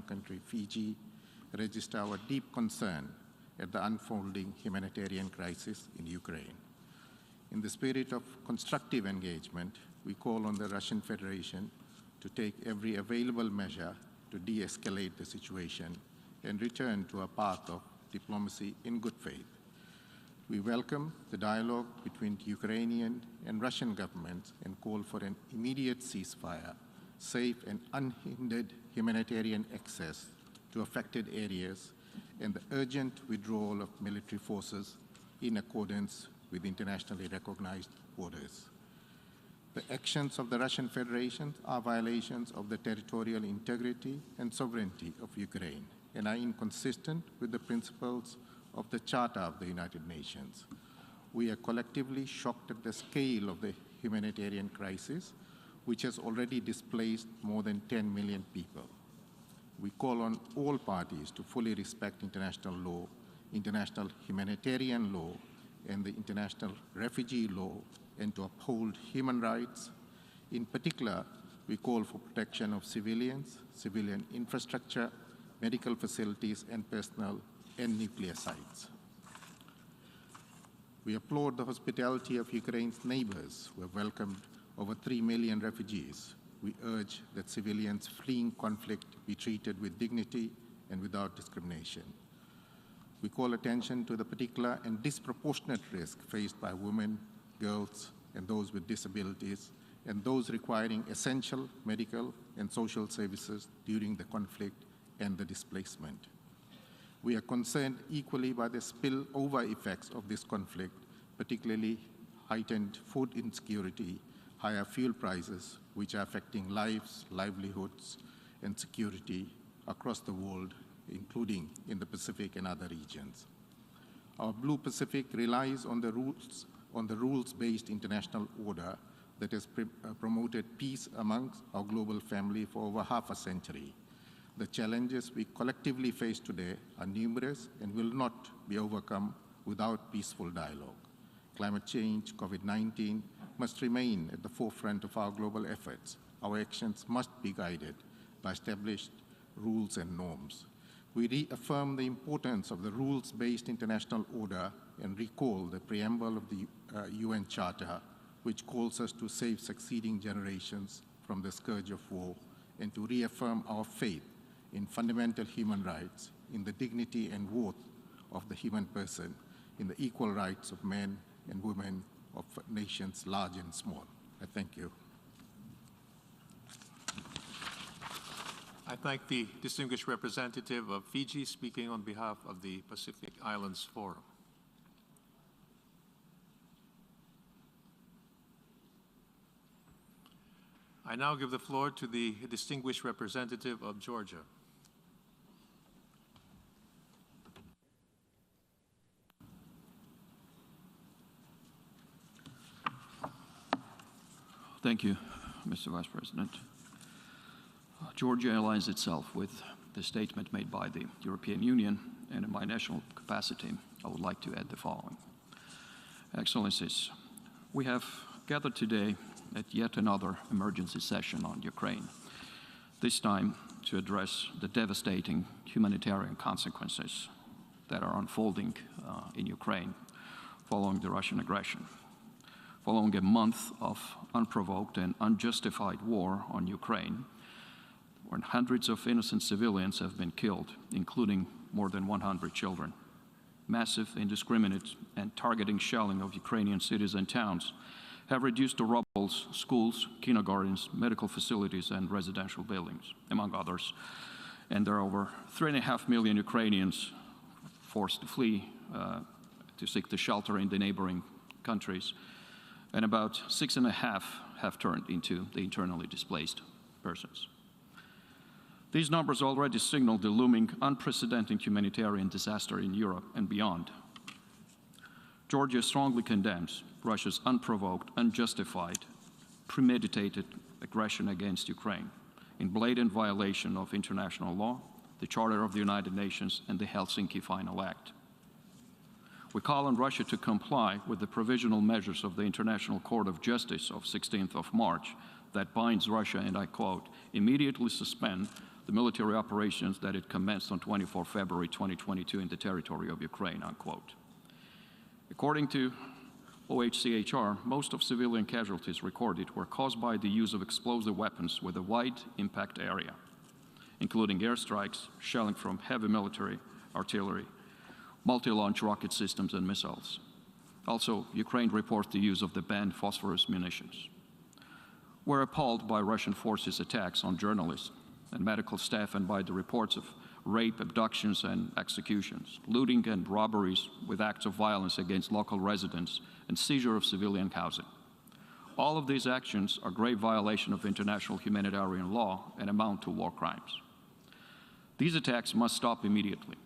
country, Fiji, register our deep concern at the unfolding humanitarian crisis in Ukraine. In the spirit of constructive engagement, we call on the Russian Federation to take every available measure to de-escalate the situation and return to a path of diplomacy in good faith. We welcome the dialogue between Ukrainian and Russian governments and call for an immediate ceasefire, safe and unhindered humanitarian access to affected areas, and the urgent withdrawal of military forces in accordance with internationally recognized orders. The actions of the Russian Federation are violations of the territorial integrity and sovereignty of Ukraine and are inconsistent with the principles of the Charter of the United Nations. We are collectively shocked at the scale of the humanitarian crisis, which has already displaced more than 10 million people. We call on all parties to fully respect international law, international humanitarian law, and the international refugee law, and to uphold human rights. In particular, we call for protection of civilians, civilian infrastructure, medical facilities and personnel, and nuclear sites. We applaud the hospitality of Ukraine's neighbors who have welcomed over 3 million refugees. We urge that civilians fleeing conflict be treated with dignity and without discrimination. We call attention to the particular and disproportionate risk faced by women, girls, and those with disabilities, and those requiring essential medical and social services during the conflict and the displacement. We are concerned equally by the spillover effects of this conflict, particularly heightened food insecurity, higher fuel prices, which are affecting lives, livelihoods, and security across the world, including in the Pacific and other regions. Our Blue Pacific relies on the rules-based international order that has promoted peace amongst our global family for over half a century. The challenges we collectively face today are numerous and will not be overcome without peaceful dialogue. Climate change, COVID-19 must remain at the forefront of our global efforts. Our actions must be guided by established rules and norms. We reaffirm the importance of the rules-based international order and recall the preamble of the UN Charter, which calls us to save succeeding generations from the scourge of war and to reaffirm our faith in fundamental human rights, in the dignity and worth of the human person, in the equal rights of men and women of nations large and small. I thank you. I thank the distinguished representative of Fiji speaking on behalf of the Pacific Islands Forum. I now give the floor to the distinguished representative of Georgia. Thank you, Mr. Vice President. Georgia aligns itself with the statement made by the European Union, and in my national capacity, I would like to add the following. Excellencies, we have gathered today at yet another emergency session on Ukraine, this time to address the devastating humanitarian consequences that are unfolding in Ukraine following the Russian aggression. Following a month of unprovoked and unjustified war on Ukraine, when hundreds of innocent civilians have been killed, including more than 100 children. Massive, indiscriminate, and targeting shelling of Ukrainian cities and towns have reduced to rubble schools, kindergartens, medical facilities, and residential buildings, among others. And there are over 3.5 million Ukrainians forced to flee to seek the shelter in the neighboring countries, and about 6.5 have turned into the internally displaced persons. These numbers already signal the looming unprecedented humanitarian disaster in Europe and beyond. Georgia strongly condemns Russia's unprovoked, unjustified, premeditated aggression against Ukraine in blatant violation of international law, the Charter of the United Nations, and the Helsinki Final Act. We call on Russia to comply with the provisional measures of the International Court of Justice of 16th of March that binds Russia, and I quote, immediately suspend the military operations that it commenced on 24 February 2022 in the territory of Ukraine, unquote. According to OHCHR, most of civilian casualties recorded were caused by the use of explosive weapons with a wide impact area, including airstrikes, shelling from heavy military artillery, multi-launch rocket systems, and missiles. Also, Ukraine reports the use of the banned phosphorus munitions. We're appalled by Russian forces' attacks on journalists and medical staff and by the reports of rape, abductions, and executions, looting and robberies with acts of violence against local residents, and seizure of civilian housing. All of these actions are grave violation of international humanitarian law and amount to war crimes. These attacks must stop immediately.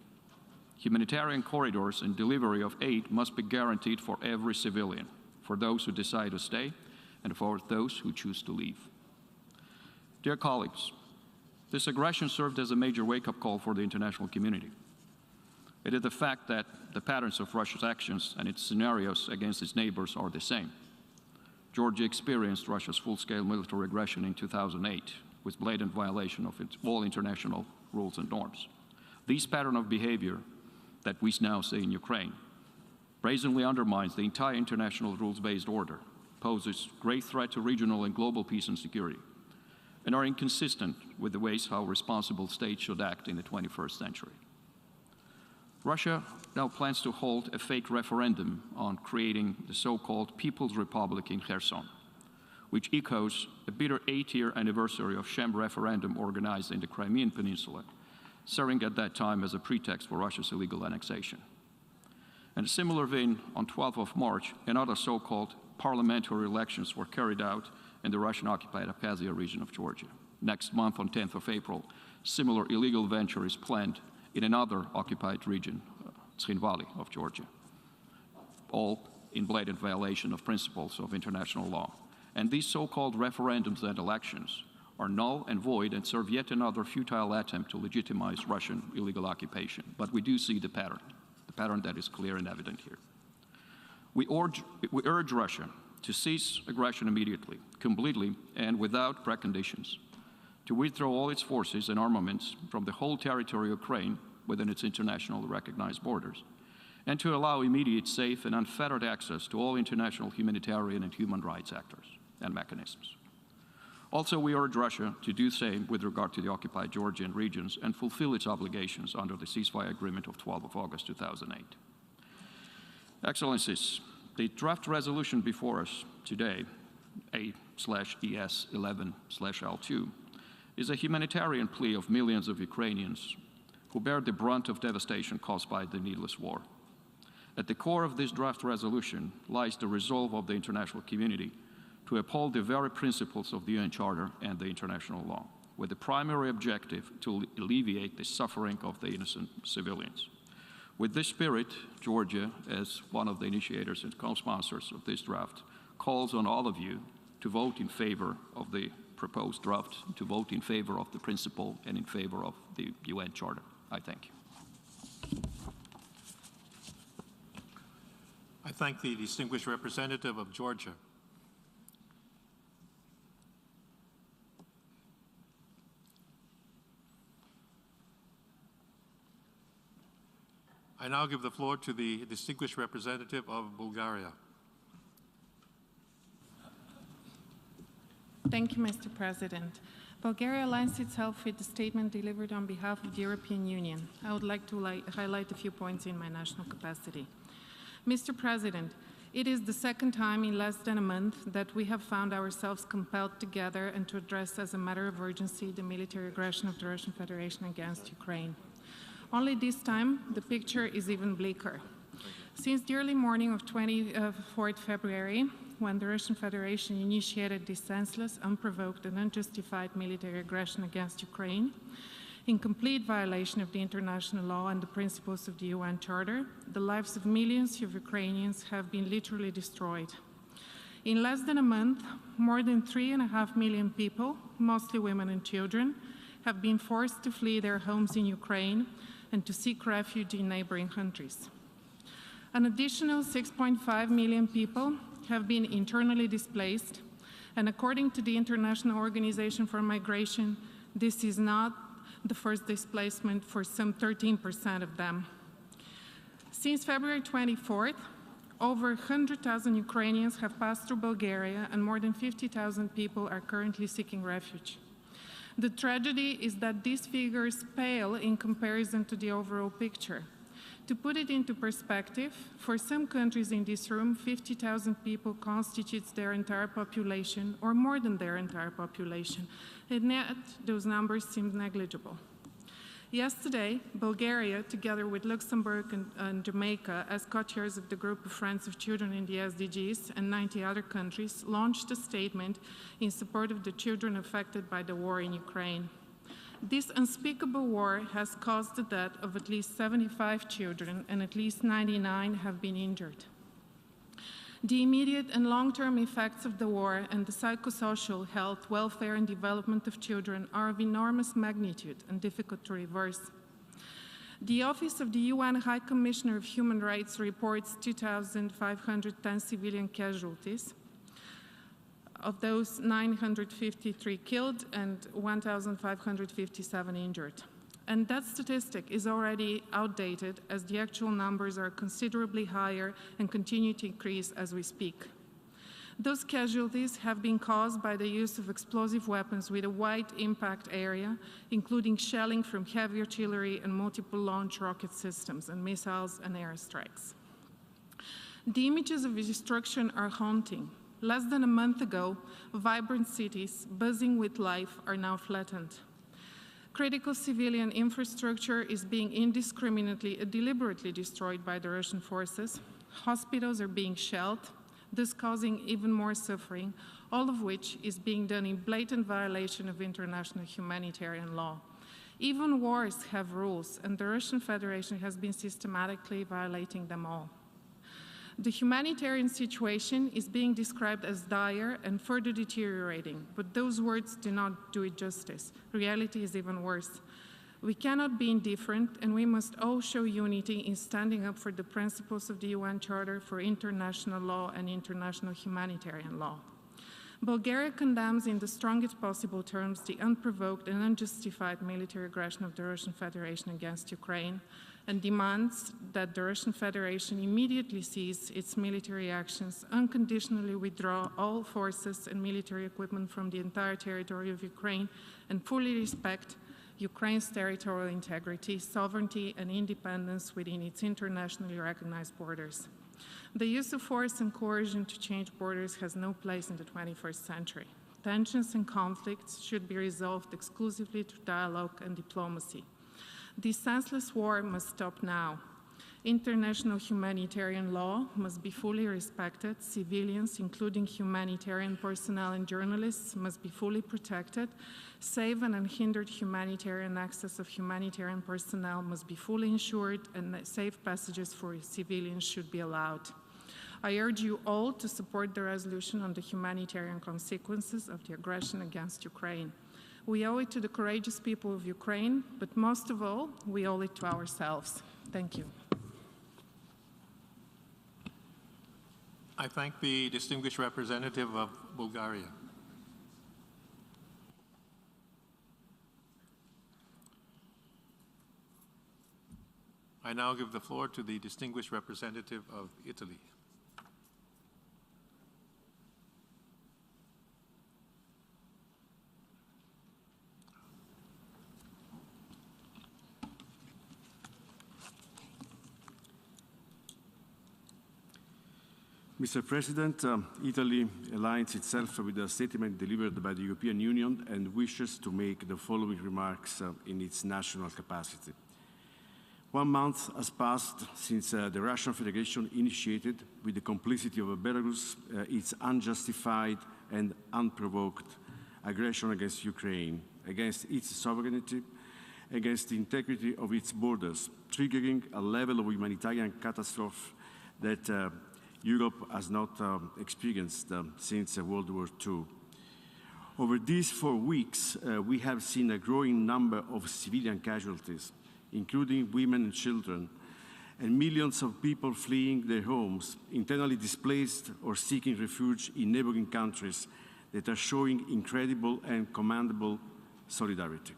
Humanitarian corridors and delivery of aid must be guaranteed for every civilian, for those who decide to stay and for those who choose to leave. Dear colleagues, this aggression served as a major wake-up call for the international community. It is the fact that the patterns of Russia's actions and its scenarios against its neighbors are the same. Georgia experienced Russia's full-scale military aggression in 2008 with blatant violation of all international rules and norms. This pattern of behavior that we now see in Ukraine brazenly undermines the entire international rules-based order, poses great threat to regional and global peace and security, and are inconsistent with the ways how responsible states should act in the 21st century. Russia now plans to hold a fake referendum on creating the so-called People's Republic in Kherson, which echoes a bitter 8-year anniversary of sham referendum organized in the Crimean Peninsula, serving at that time as a pretext for Russia's illegal annexation. In a similar vein, on 12th of March, another so-called parliamentary elections were carried out in the Russian-occupied Abkhazia region of Georgia. Next month, on 10th of April, similar illegal venture is planned in another occupied region, Tskhinvali of Georgia, all in blatant violation of principles of international law. And these so-called referendums and elections are null and void and serve yet another futile attempt to legitimize Russian illegal occupation. But we do see the pattern that is clear and evident here. We urge Russia to cease aggression immediately, completely, and without preconditions, to withdraw all its forces and armaments from the whole territory of Ukraine within its internationally recognized borders, and to allow immediate, safe, and unfettered access to all international humanitarian and human rights actors and mechanisms. Also, we urge Russia to do the same with regard to the occupied Georgian regions and fulfill its obligations under the ceasefire agreement of 12 of August 2008. Excellencies, the draft resolution before us today, A/ES11/L2, is a humanitarian plea of millions of Ukrainians who bear the brunt of devastation caused by the needless war. At the core of this draft resolution lies the resolve of the international community to uphold the very principles of the UN Charter and the international law, with the primary objective to alleviate the suffering of the innocent civilians. With this spirit, Georgia, as one of the initiators and co-sponsors of this draft, calls on all of you to vote in favor of the proposed draft, to vote in favor of the principle and in favor of the UN Charter. I thank you. I thank the distinguished representative of Georgia. I now give the floor to the distinguished representative of Bulgaria. Thank you, Mr. President. Bulgaria aligns itself with the statement delivered on behalf of the European Union. I would like to highlight a few points in my national capacity. Mr. President, it is the second time in less than a month that we have found ourselves compelled together and to address as a matter of urgency the military aggression of the Russian Federation against Ukraine. Only this time, the picture is even bleaker. Since the early morning of 24th February, when the Russian Federation initiated this senseless, unprovoked, and unjustified military aggression against Ukraine, in complete violation of the international law and the principles of the UN Charter, the lives of millions of Ukrainians have been literally destroyed. In less than a month, more than 3.5 million people, mostly women and children, have been forced to flee their homes in Ukraine and to seek refuge in neighboring countries. An additional 6.5 million people have been internally displaced, and according to the International Organization for Migration, this is not the first displacement for some 13% of them. Since February 24th, over 100,000 Ukrainians have passed through Bulgaria, and more than 50,000 people are currently seeking refuge. The tragedy is that these figures pale in comparison to the overall picture. To put it into perspective, for some countries in this room, 50,000 people constitutes their entire population, or more than their entire population, and yet those numbers seem negligible. Yesterday, Bulgaria, together with Luxembourg and Jamaica, as co-chairs of the Group of Friends of Children in the SDGs and 90 other countries, launched a statement in support of the children affected by the war in Ukraine. This unspeakable war has caused the death of at least 75 children, and at least 99 have been injured. The immediate and long-term effects of the war and the psychosocial health, welfare, and development of children are of enormous magnitude and difficult to reverse. The Office of the UN High Commissioner of Human Rights reports 2,510 civilian casualties. Of those, 953 killed and 1,557 injured. And that statistic is already outdated, as the actual numbers are considerably higher and continue to increase as we speak. Those casualties have been caused by the use of explosive weapons with a wide impact area, including shelling from heavy artillery and multiple launch rocket systems and missiles and airstrikes. The images of destruction are haunting. Less than a month ago, vibrant cities buzzing with life are now flattened. Critical civilian infrastructure is being indiscriminately and deliberately destroyed by the Russian forces. Hospitals are being shelled, thus causing even more suffering, all of which is being done in blatant violation of international humanitarian law. Even wars have rules, and the Russian Federation has been systematically violating them all. The humanitarian situation is being described as dire and further deteriorating, but those words do not do it justice. Reality is even worse. We cannot be indifferent, and we must all show unity in standing up for the principles of the UN Charter for international law and international humanitarian law. Bulgaria condemns in the strongest possible terms the unprovoked and unjustified military aggression of the Russian Federation against Ukraine, and demands that the Russian Federation immediately cease its military actions, unconditionally withdraw all forces and military equipment from the entire territory of Ukraine, and fully respect Ukraine's territorial integrity, sovereignty, and independence within its internationally recognized borders. The use of force and coercion to change borders has no place in the 21st century. Tensions and conflicts should be resolved exclusively through dialogue and diplomacy. This senseless war must stop now. International humanitarian law must be fully respected. Civilians, including humanitarian personnel and journalists, must be fully protected. Safe and unhindered humanitarian access of humanitarian personnel must be fully ensured, and safe passages for civilians should be allowed. I urge you all to support the resolution on the humanitarian consequences of the aggression against Ukraine. We owe it to the courageous people of Ukraine, but most of all, we owe it to ourselves. Thank you. I thank the distinguished representative of Bulgaria. I now give the floor to the distinguished representative of Italy. Mr. President, Italy aligns itself with the statement delivered by the European Union and wishes to make the following remarks in its national capacity. 1 month has passed since the Russian Federation initiated, with the complicity of Belarus, its unjustified and unprovoked aggression against Ukraine, against its sovereignty, against the integrity of its borders, triggering a level of humanitarian catastrophe that Europe has not experienced since World War II. Over these 4 weeks, we have seen a growing number of civilian casualties, including women and children, and millions of people fleeing their homes, internally displaced or seeking refuge in neighboring countries that are showing incredible and commendable solidarity.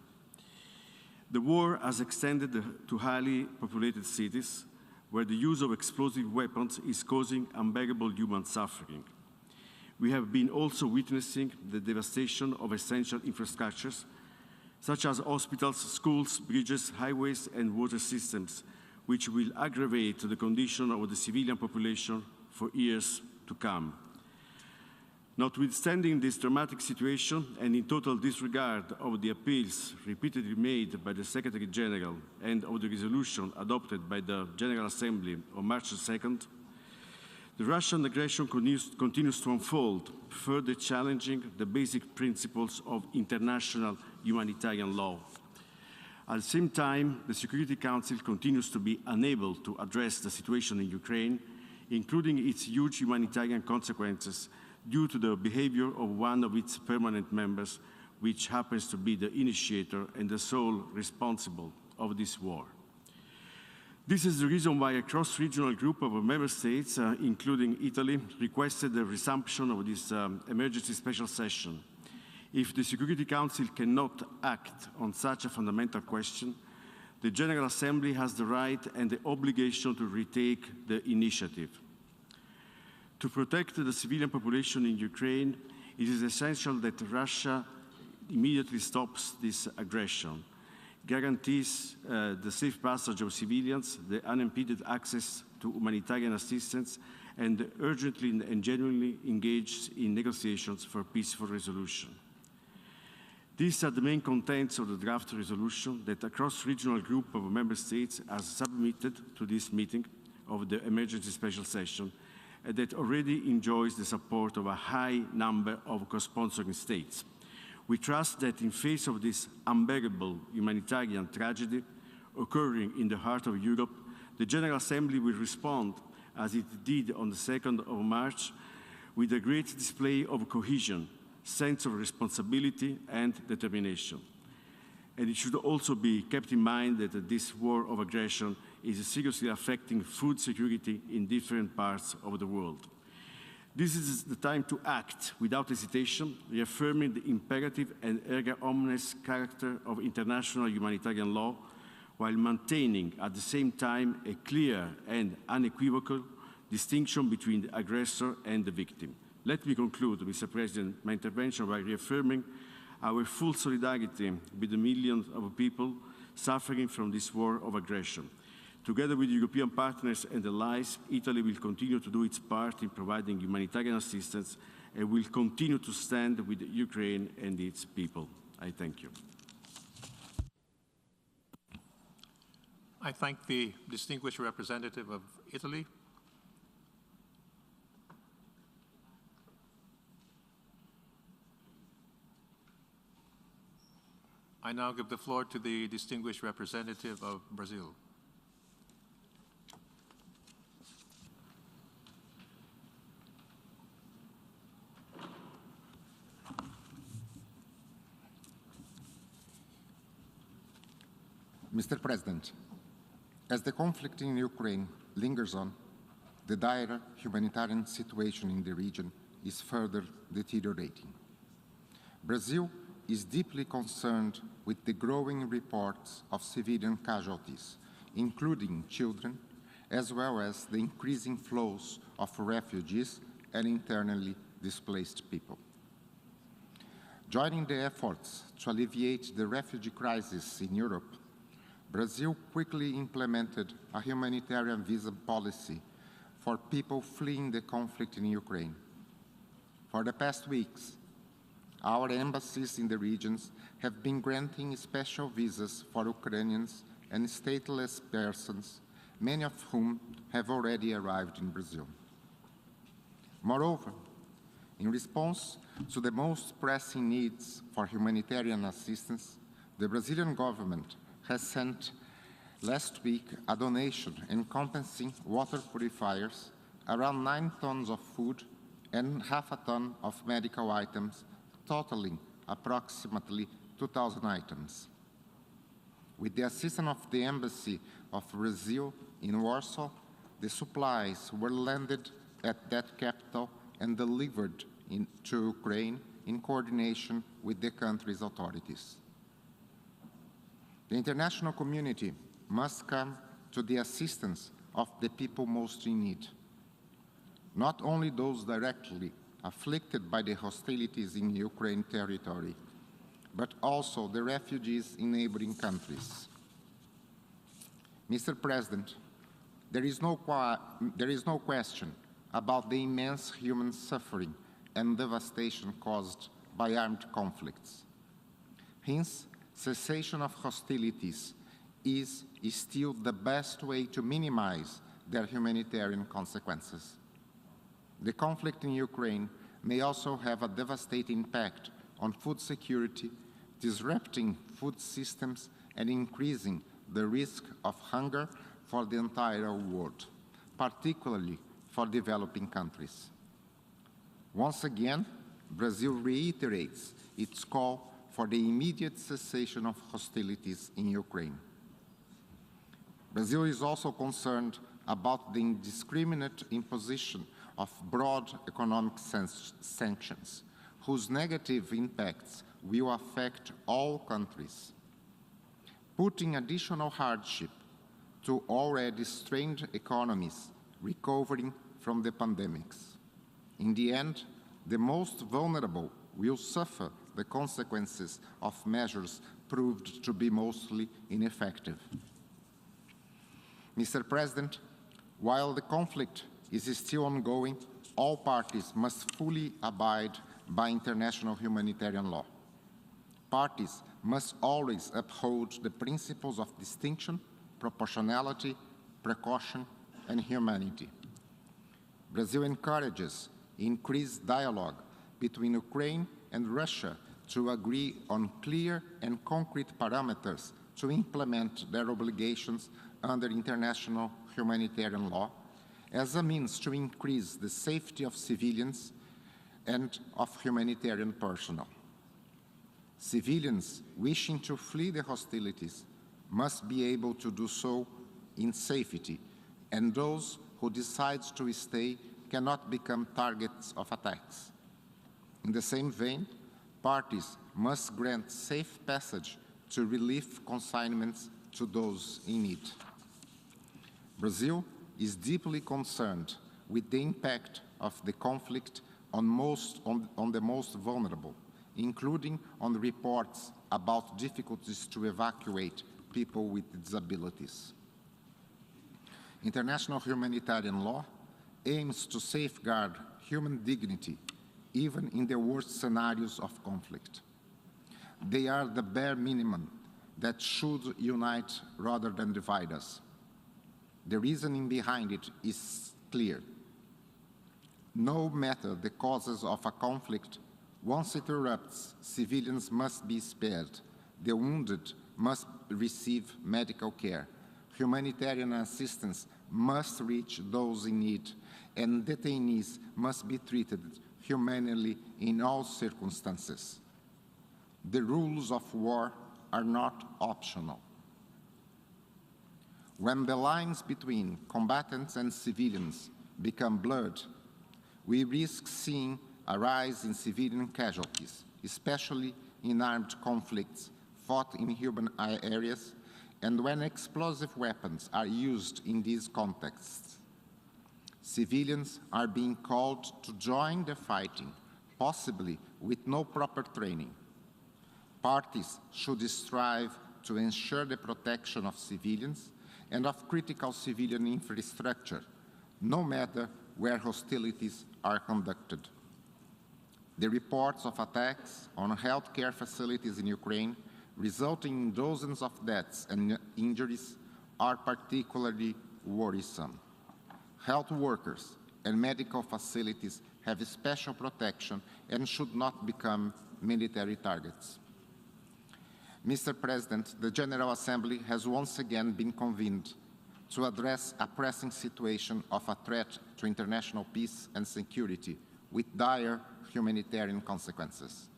The war has extended to highly populated cities, where the use of explosive weapons is causing unbearable human suffering. We have been also witnessing the devastation of essential infrastructures, such as hospitals, schools, bridges, highways, and water systems, which will aggravate the condition of the civilian population for years to come. Notwithstanding this dramatic situation, and in total disregard of the appeals repeatedly made by the Secretary General and of the resolution adopted by the General Assembly on March 2nd, the Russian aggression continues to unfold, further challenging the basic principles of international humanitarian law. At the same time, the Security Council continues to be unable to address the situation in Ukraine, including its huge humanitarian consequences due to the behavior of one of its permanent members, which happens to be the initiator and the sole responsible of this war. This is the reason why a cross-regional group of member states, including Italy, requested the resumption of this emergency special session. If the Security Council cannot act on such a fundamental question, the General Assembly has the right and the obligation to retake the initiative. To protect the civilian population in Ukraine, it is essential that Russia immediately stops this aggression, guarantees the safe passage of civilians, the unimpeded access to humanitarian assistance, and urgently and genuinely engaged in negotiations for peaceful resolution. These are the main contents of the draft resolution that a cross-regional group of member states has submitted to this meeting of the emergency special session, and that already enjoys the support of a high number of co-sponsoring states. We trust that in face of this unbearable humanitarian tragedy occurring in the heart of Europe, the General Assembly will respond, as it did on the 2nd of March, with a great display of cohesion, sense of responsibility, and determination. And it should also be kept in mind that this war of aggression is seriously affecting food security in different parts of the world. This is the time to act without hesitation, reaffirming the imperative and erga omnes character of international humanitarian law, while maintaining at the same time a clear and unequivocal distinction between the aggressor and the victim. Let me conclude, Mr. President, my intervention by reaffirming our full solidarity with the millions of people suffering from this war of aggression. Together with European partners and allies, Italy will continue to do its part in providing humanitarian assistance and will continue to stand with Ukraine and its people. I thank you. I thank the distinguished representative of Italy. I now give the floor to the distinguished representative of Brazil. Mr. President, as the conflict in Ukraine lingers on, the dire humanitarian situation in the region is further deteriorating. Brazil is deeply concerned with the growing reports of civilian casualties, including children, as well as the increasing flows of refugees and internally displaced people. Joining the efforts to alleviate the refugee crisis in Europe, Brazil quickly implemented a humanitarian visa policy for people fleeing the conflict in Ukraine. For the past weeks, our embassies in the regions have been granting special visas for Ukrainians and stateless persons, many of whom have already arrived in Brazil. Moreover, in response to the most pressing needs for humanitarian assistance, the Brazilian government has sent last week a donation encompassing water purifiers, around 9 tons of food, and half a ton of medical items, totaling approximately 2,000 items. With the assistance of the Embassy of Brazil in Warsaw, the supplies were landed at that capital and delivered to Ukraine in coordination with the country's authorities. The international community must come to the assistance of the people most in need, not only those directly afflicted by the hostilities in Ukraine territory, but also the refugees in neighboring countries. Mr. President, there is no question about the immense human suffering and devastation caused by armed conflicts. Hence, cessation of hostilities is still the best way to minimize their humanitarian consequences. The conflict in Ukraine may also have a devastating impact on food security, disrupting food systems and increasing the risk of hunger for the entire world, particularly for developing countries. Once again, Brazil reiterates its call for the immediate cessation of hostilities in Ukraine. Brazil is also concerned about the indiscriminate imposition of broad economic sanctions, whose negative impacts will affect all countries, putting additional hardship to already strained economies recovering from the pandemics. In the end, the most vulnerable will suffer the consequences of measures proved to be mostly ineffective. Mr. President, while the conflict is still ongoing, all parties must fully abide by international humanitarian law. Parties must always uphold the principles of distinction, proportionality, precaution, and humanity. Brazil encourages increased dialogue between Ukraine and Russia to agree on clear and concrete parameters to implement their obligations under international humanitarian law as a means to increase the safety of civilians and of humanitarian personnel. Civilians wishing to flee the hostilities must be able to do so in safety, and those who decide to stay cannot become targets of attacks. In the same vein, parties must grant safe passage to relief consignments to those in need. Brazil is deeply concerned with the impact of the conflict on the most vulnerable, including on the reports about difficulties to evacuate people with disabilities. International humanitarian law aims to safeguard human dignity even in the worst scenarios of conflict. They are the bare minimum that should unite rather than divide us. The reasoning behind it is clear. No matter the causes of a conflict, once it erupts, civilians must be spared, the wounded must receive medical care, humanitarian assistance must reach those in need, and detainees must be treated humanely in all circumstances. The rules of war are not optional. When the lines between combatants and civilians become blurred, we risk seeing a rise in civilian casualties, especially in armed conflicts fought in urban areas and when explosive weapons are used in these contexts. Civilians are being called to join the fighting, possibly with no proper training. Parties should strive to ensure the protection of civilians and of critical civilian infrastructure, no matter where hostilities are conducted. The reports of attacks on healthcare facilities in Ukraine, resulting in dozens of deaths and injuries, are particularly worrisome. Health workers and medical facilities have special protection and should not become military targets. Mr. President, the General Assembly has once again been convened to address a pressing situation of a threat to international peace and security with dire humanitarian consequences.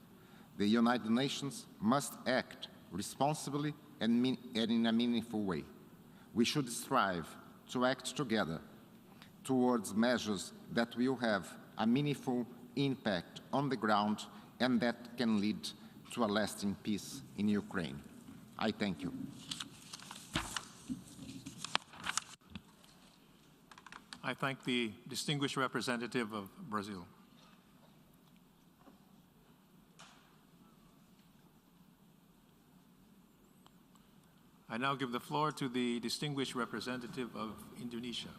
The United Nations must act responsibly and in a meaningful way. We should strive to act together towards measures that will have a meaningful impact on the ground and that can lead to a lasting peace in Ukraine. I thank you. I thank the distinguished representative of Brazil. I now give the floor to the distinguished representative of Indonesia.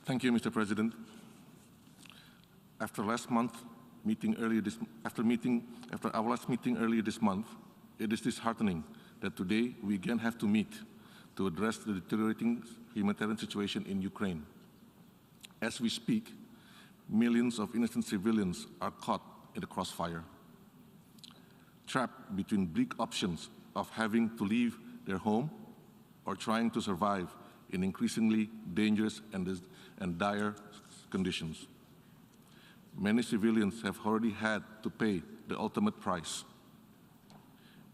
Thank you, Mr. President. After our last meeting earlier this month, it is disheartening that today we again have to meet to address the deteriorating humanitarian situation in Ukraine. As we speak, millions of innocent civilians are caught in the crossfire, trapped between bleak options of having to leave their home or trying to survive in increasingly dangerous and dire conditions. Many civilians have already had to pay the ultimate price.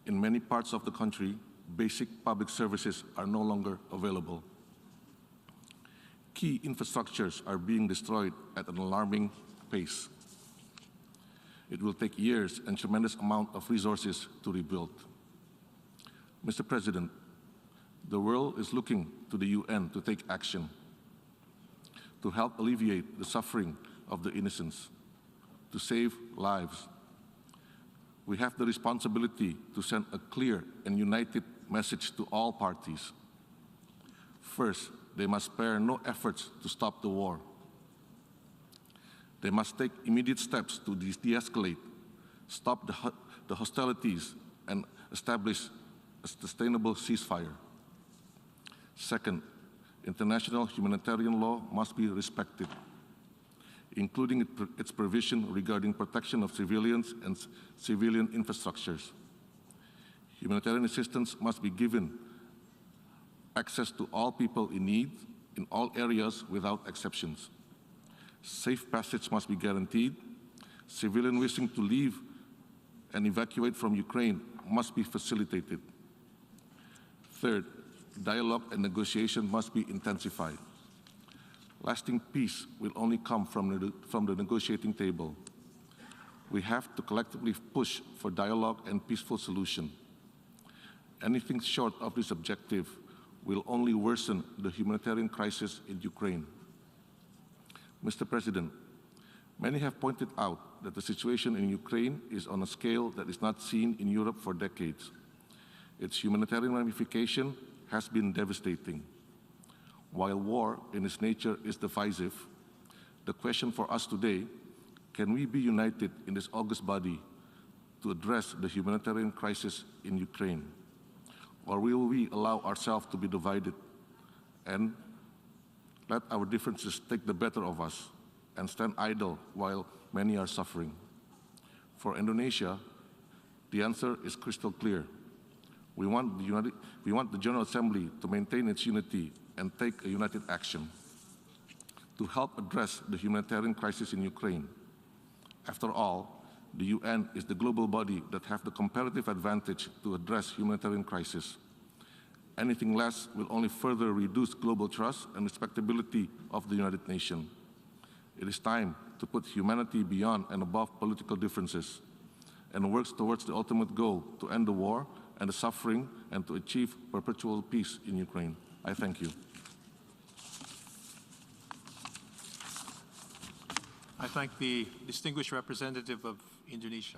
In many parts of the country, basic public services are no longer available. Key infrastructures are being destroyed at an alarming pace. It will take years and tremendous amount of resources to rebuild. Mr. President, the world is looking to the UN to take action, to help alleviate the suffering of the innocents, to save lives. We have the responsibility to send a clear and united message to all parties. First, they must spare no efforts to stop the war. They must take immediate steps to de-escalate, stop the hostilities, and establish a sustainable ceasefire. Second, international humanitarian law must be respected, including its provision regarding protection of civilians and civilian infrastructures. Humanitarian assistance must be given access to all people in need in all areas without exceptions. Safe passage must be guaranteed. Civilians wishing to leave and evacuate from Ukraine must be facilitated. Third, dialogue and negotiation must be intensified. Lasting peace will only come from the negotiating table. We have to collectively push for dialogue and peaceful solution. Anything short of this objective will only worsen the humanitarian crisis in Ukraine. Mr. President, many have pointed out that the situation in Ukraine is on a scale that is not seen in Europe for decades. Its humanitarian ramification has been devastating. While war in its nature is divisive, the question for us today, can we be united in this august body to address the humanitarian crisis in Ukraine? Or will we allow ourselves to be divided and let our differences take the better of us and stand idle while many are suffering? For Indonesia, the answer is crystal clear. We want the General Assembly to maintain its unity and take a united action to help address the humanitarian crisis in Ukraine. After all, the UN is the global body that has the comparative advantage to address humanitarian crisis. Anything less will only further reduce global trust and respectability of the United Nations. It is time to put humanity beyond and above political differences and work towards the ultimate goal to end the war and the suffering and to achieve perpetual peace in Ukraine. I thank you. I thank the distinguished representative of Indonesia.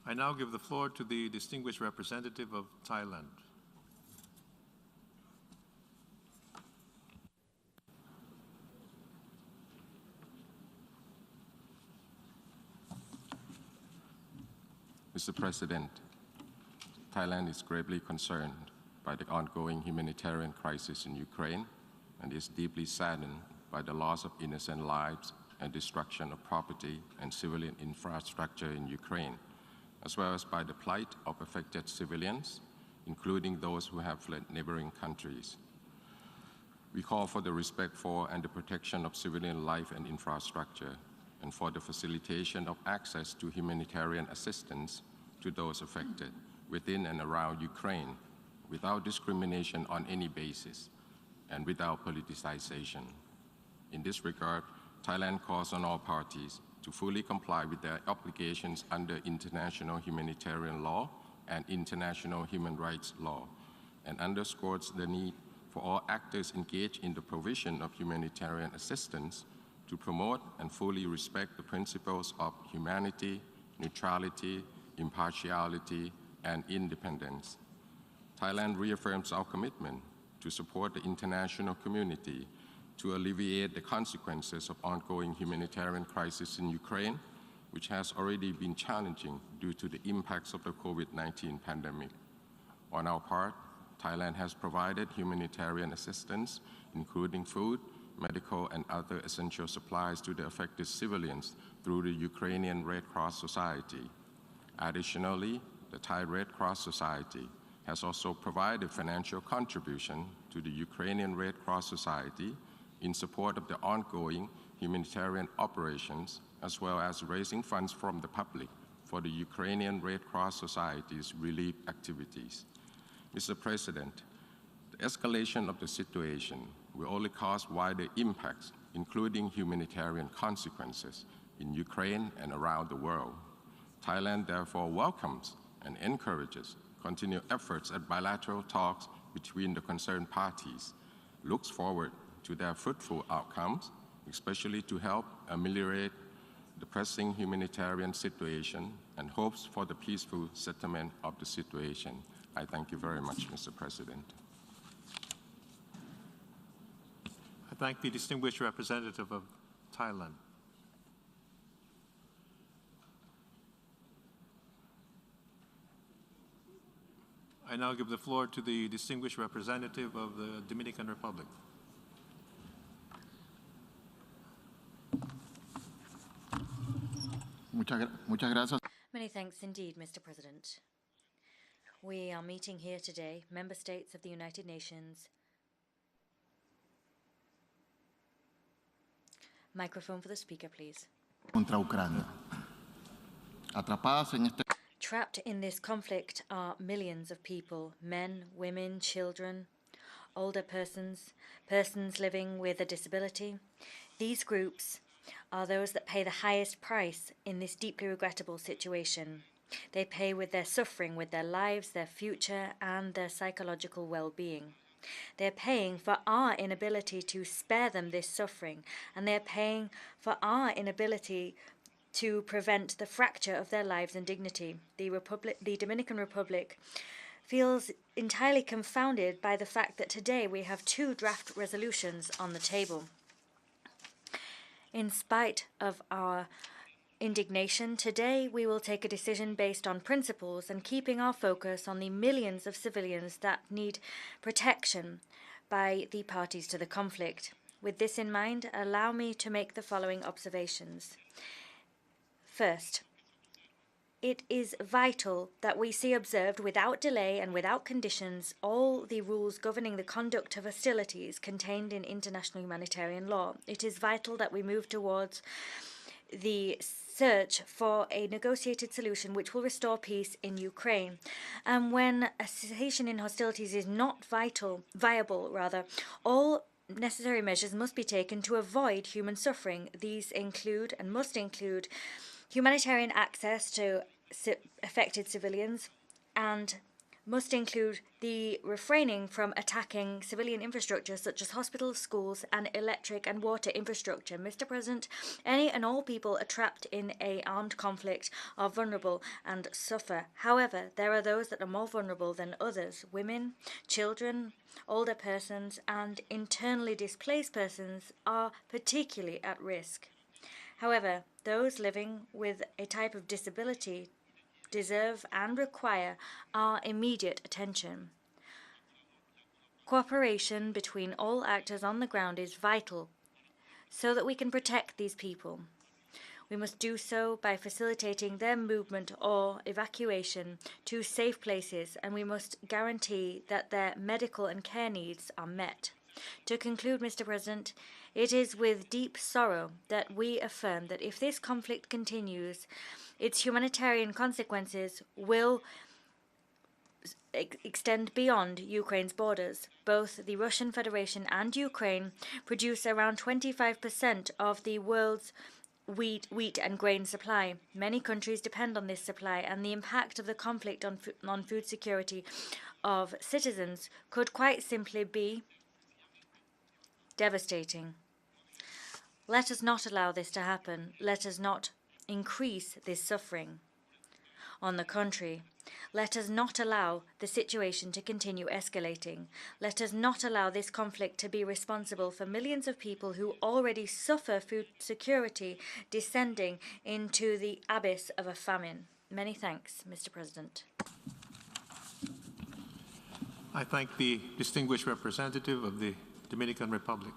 I now give the floor to the distinguished representative of Thailand. Mr. President, Thailand is gravely concerned by the ongoing humanitarian crisis in Ukraine and is deeply saddened by the loss of innocent lives and destruction of property and civilian infrastructure in Ukraine, as well as by the plight of affected civilians, including those who have fled neighboring countries. We call for the respect for and the protection of civilian life and infrastructure, and for the facilitation of access to humanitarian assistance to those affected within and around Ukraine, without discrimination on any basis and without politicization. In this regard, Thailand calls on all parties to fully comply with their obligations under international humanitarian law and international human rights law, and underscores the need for all actors engaged in the provision of humanitarian assistance to promote and fully respect the principles of humanity, neutrality, impartiality, and independence. Thailand reaffirms our commitment to support the international community to alleviate the consequences of ongoing humanitarian crisis in Ukraine, which has already been challenging due to the impacts of the COVID-19 pandemic. On our part, Thailand has provided humanitarian assistance, including food, medical, and other essential supplies to the affected civilians through the Ukrainian Red Cross Society. Additionally, the Thai Red Cross Society has also provided financial contribution to the Ukrainian Red Cross Society in support of the ongoing humanitarian operations, as well as raising funds from the public for the Ukrainian Red Cross Society's relief activities. Mr. President, the escalation of the situation will only cause wider impacts, including humanitarian consequences in Ukraine and around the world. Thailand therefore welcomes and encourages continued efforts at bilateral talks between the concerned parties, looks forward to their fruitful outcomes, especially to help ameliorate the pressing humanitarian situation, and hopes for the peaceful settlement of the situation. I thank you very much, Mr. President. I thank the distinguished representative of Thailand. I now give the floor to the distinguished representative of the Dominican Republic. Muchas gracias. Many thanks indeed, Mr. President. We are meeting here today, member states of the United Nations. Microphone for the speaker, please. Contra Ucrania. Atrapadas en este Trapped in this conflict are millions of people, men, women, children, older persons, persons living with a disability. These groups are those that pay the highest price in this deeply regrettable situation. They pay with their suffering, with their lives, their future, and their psychological well-being. They're paying for our inability to spare them this suffering, and they're paying for our inability to prevent the fracture of their lives and dignity. The Dominican Republic feels entirely confounded by the fact that today we have 2 draft resolutions on the table. In spite of our indignation, today we will take a decision based on principles and keeping our focus on the millions of civilians that need protection by the parties to the conflict. With this in mind, allow me to make the following observations. First, it is vital that we see observed without delay and without conditions all the rules governing the conduct of hostilities contained in international humanitarian law. It is vital that we move towards the search for a negotiated solution which will restore peace in Ukraine. And when a cessation in hostilities is not viable, all necessary measures must be taken to avoid human suffering. These include and must include humanitarian access to affected civilians and must include the refraining from attacking civilian infrastructure such as hospitals, schools, and electric and water infrastructure. Mr. President, any and all people trapped in an armed conflict are vulnerable and suffer. However, there are those that are more vulnerable than others. Women, children, older persons, and internally displaced persons are particularly at risk. However, those living with a type of disability deserve and require our immediate attention. Cooperation between all actors on the ground is vital so that we can protect these people. We must do so by facilitating their movement or evacuation to safe places, and we must guarantee that their medical and care needs are met. To conclude, Mr. President, it is with deep sorrow that we affirm that if this conflict continues, its humanitarian consequences will extend beyond Ukraine's borders. Both the Russian Federation and Ukraine produce around 25% of the world's wheat and grain supply. Many countries depend on this supply, and the impact of the conflict on food security of citizens could quite simply be devastating. Let us not allow this to happen. Let us not increase this suffering. On the contrary, let us not allow the situation to continue escalating. Let us not allow this conflict to be responsible for millions of people who already suffer food security descending into the abyss of a famine. Many thanks, Mr. President. I thank the distinguished representative of the Dominican Republic.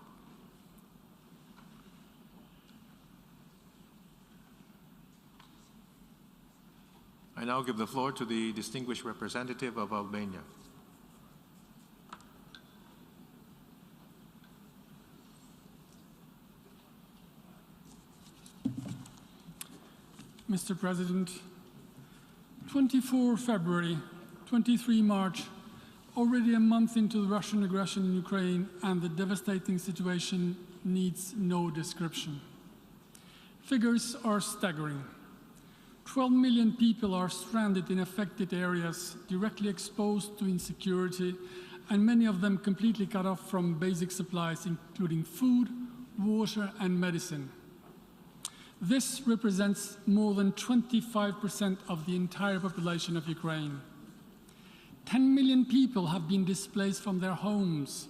I now give the floor to the distinguished representative of Albania. Mr. President, 24 February, 23 March, already a month into the Russian aggression in Ukraine, and the devastating situation needs no description. Figures are staggering. 12 million people are stranded in affected areas, directly exposed to insecurity, and many of them completely cut off from basic supplies, including food, water, and medicine. This represents more than 25% of the entire population of Ukraine. 10 million people have been displaced from their homes.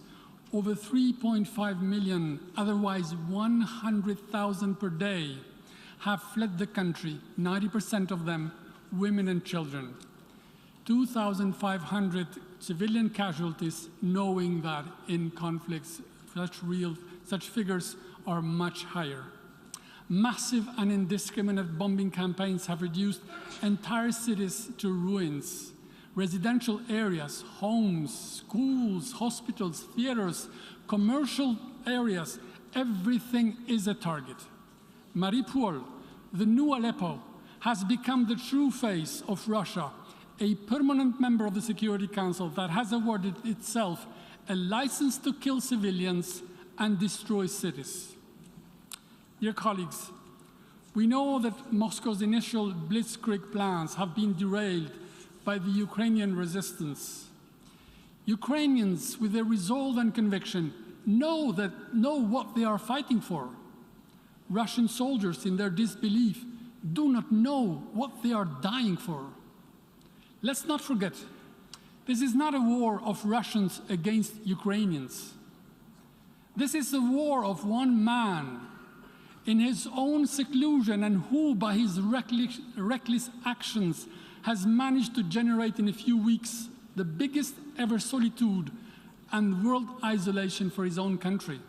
Over 3.5 million, otherwise 100,000 per day, have fled the country, 90% of them women and children. 2,500 civilian casualties, knowing that in conflicts such figures are much higher. Massive and indiscriminate bombing campaigns have reduced entire cities to ruins. Residential areas, homes, schools, hospitals, theaters, commercial areas, everything is a target. Mariupol, the new Aleppo, has become the true face of Russia, a permanent member of the Security Council that has awarded itself a license to kill civilians and destroy cities. Dear colleagues, we know that Moscow's initial blitzkrieg plans have been derailed by the Ukrainian resistance. Ukrainians, with their resolve and conviction, know what they are fighting for. Russian soldiers, in their disbelief, do not know what they are dying for. Let's not forget, this is not a war of Russians against Ukrainians. This is a war of one man in his own seclusion, and who, by his reckless actions, has managed to generate in a few weeks the biggest ever solitude and world isolation for his own country.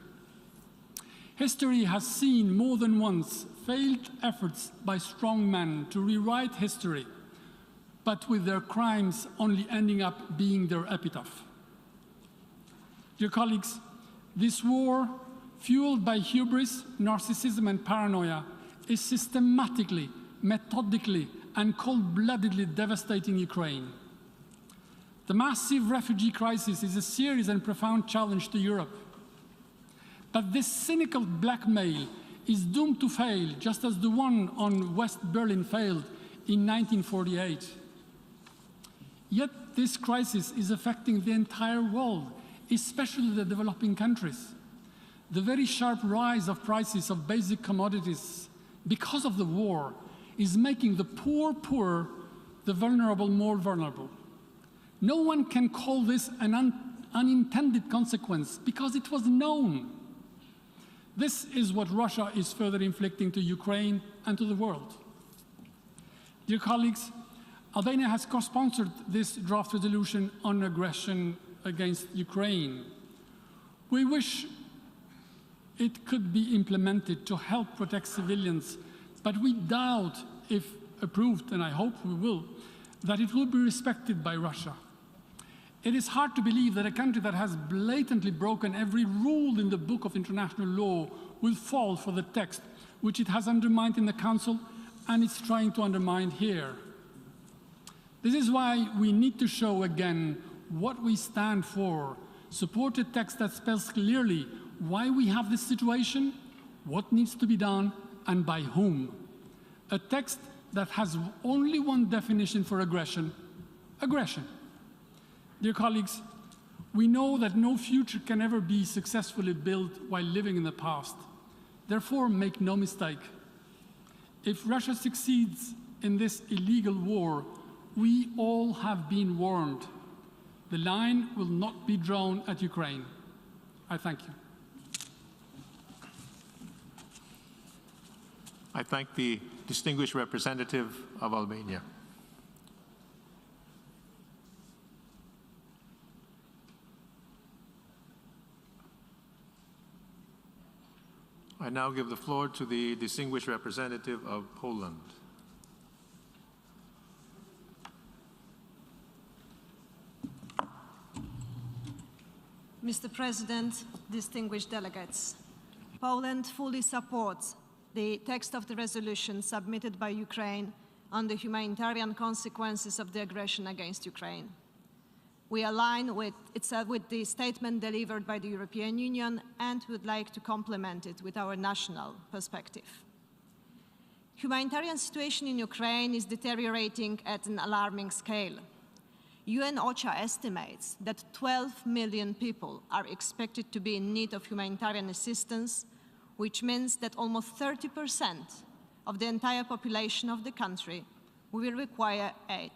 History has seen more than once failed efforts by strong men to rewrite history, but with their crimes only ending up being their epitaph. Dear colleagues, this war, fueled by hubris, narcissism, and paranoia, is systematically, methodically, and cold-bloodedly devastating Ukraine. The massive refugee crisis is a serious and profound challenge to Europe. But this cynical blackmail is doomed to fail, just as the one on West Berlin failed in 1948. Yet this crisis is affecting the entire world, especially the developing countries. The very sharp rise of prices of basic commodities because of the war is making the poor poorer, the vulnerable more vulnerable. No one can call this an unintended consequence because it was known. This is what Russia is further inflicting to Ukraine and to the world. Dear colleagues, Albania has co-sponsored this draft resolution on aggression against Ukraine. We wish it could be implemented to help protect civilians But we doubt, if approved, and I hope we will, that it will be respected by Russia. It is hard to believe that a country that has blatantly broken every rule in the book of international law will fall for the text which it has undermined in the Council and it's trying to undermine here. This is why we need to show again what we stand for, support a text that spells clearly why we have this situation, what needs to be done, and by whom. A text that has only one definition for aggression: aggression. Dear colleagues, we know that no future can ever be successfully built while living in the past. Therefore, make no mistake. If Russia succeeds in this illegal war, we all have been warned. The line will not be drawn at Ukraine. I thank you. I thank the distinguished representative of Albania. I now give the floor to the distinguished representative of Poland. Mr. President, distinguished delegates, Poland fully supports the text of the resolution submitted by Ukraine on the humanitarian consequences of the aggression against Ukraine. We align with the statement delivered by the European Union and would like to complement it with our national perspective. Humanitarian situation in Ukraine is deteriorating at an alarming scale. UN OCHA estimates that 12 million people are expected to be in need of humanitarian assistance, which means that almost 30% of the entire population of the country will require aid.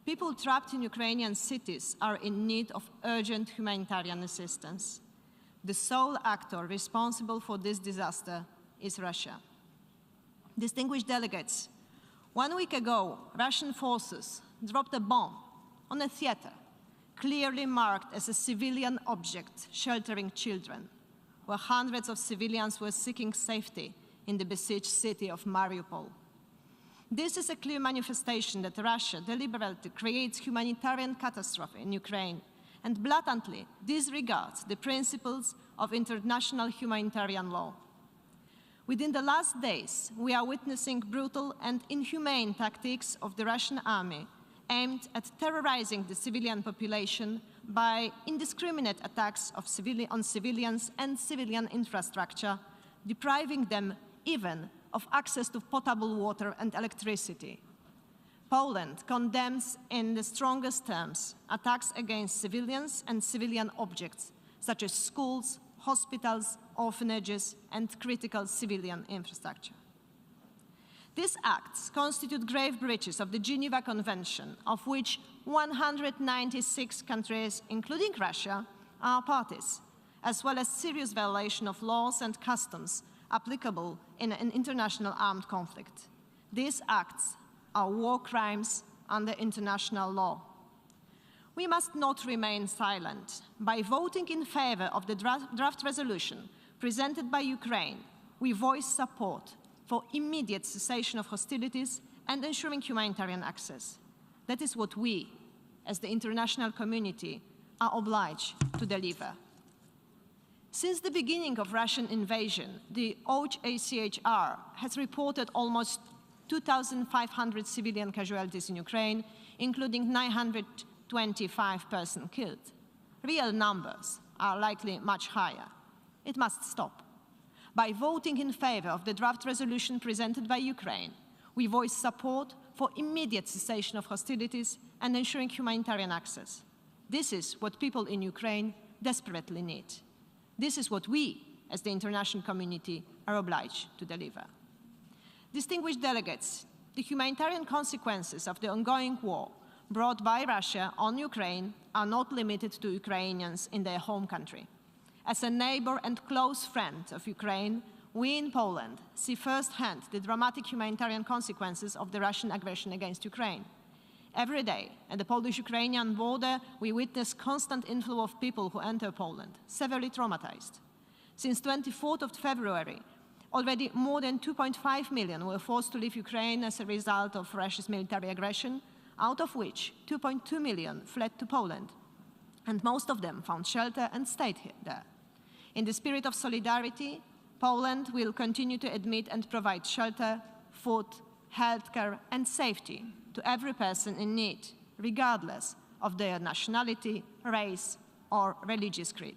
People trapped in Ukrainian cities are in need of urgent humanitarian assistance. The sole actor responsible for this disaster is Russia. Distinguished delegates, 1 week ago, Russian forces dropped a bomb on a theater, clearly marked as a civilian object sheltering children, where hundreds of civilians were seeking safety in the besieged city of Mariupol. This is a clear manifestation that Russia deliberately creates humanitarian catastrophe in Ukraine and blatantly disregards the principles of international humanitarian law. Within the last days, we are witnessing brutal and inhumane tactics of the Russian army aimed at terrorizing the civilian population by indiscriminate attacks on civilians and civilian infrastructure, depriving them even of access to potable water and electricity. Poland condemns in the strongest terms attacks against civilians and civilian objects, such as schools, hospitals, orphanages, and critical civilian infrastructure. These acts constitute grave breaches of the Geneva Convention, of which 196 countries, including Russia, are parties, as well as serious violation of laws and customs applicable in an international armed conflict. These acts are war crimes under international law. We must not remain silent. By voting in favor of the draft resolution presented by Ukraine, we voice support for immediate cessation of hostilities and ensuring humanitarian access. That is what we, as the international community, are obliged to deliver. Since the beginning of Russian invasion, the OHCHR has reported almost 2,500 civilian casualties in Ukraine, including 925 persons killed. Real numbers are likely much higher. It must stop. By voting in favor of the draft resolution presented by Ukraine, we voice support for immediate cessation of hostilities and ensuring humanitarian access. This is what people in Ukraine desperately need. This is what we, as the international community, are obliged to deliver. Distinguished delegates, the humanitarian consequences of the ongoing war brought by Russia on Ukraine are not limited to Ukrainians in their home country. As a neighbor and close friend of Ukraine, we in Poland see firsthand the dramatic humanitarian consequences of the Russian aggression against Ukraine. Every day, at the Polish-Ukrainian border, we witness constant inflow of people who enter Poland, severely traumatized. Since 24th of February, already more than 2.5 million were forced to leave Ukraine as a result of Russia's military aggression, out of which 2.2 million fled to Poland, and most of them found shelter and stayed there. In the spirit of solidarity, Poland will continue to admit and provide shelter, food, healthcare, and safety to every person in need, regardless of their nationality, race, or religious creed.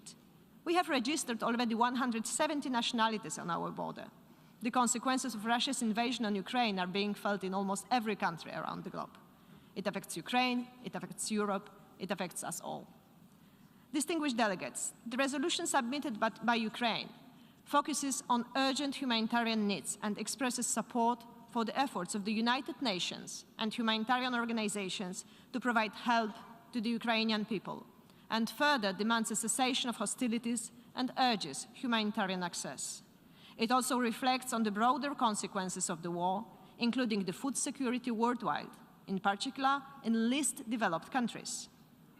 We have registered already 170 nationalities on our border. The consequences of Russia's invasion on Ukraine are being felt in almost every country around the globe. It affects Ukraine, it affects Europe, it affects us all. Distinguished delegates, the resolution submitted by Ukraine focuses on urgent humanitarian needs and expresses support for the efforts of the United Nations and humanitarian organizations to provide help to the Ukrainian people, and further demands a cessation of hostilities and urges humanitarian access. It also reflects on the broader consequences of the war, including the food security worldwide, in particular in least developed countries.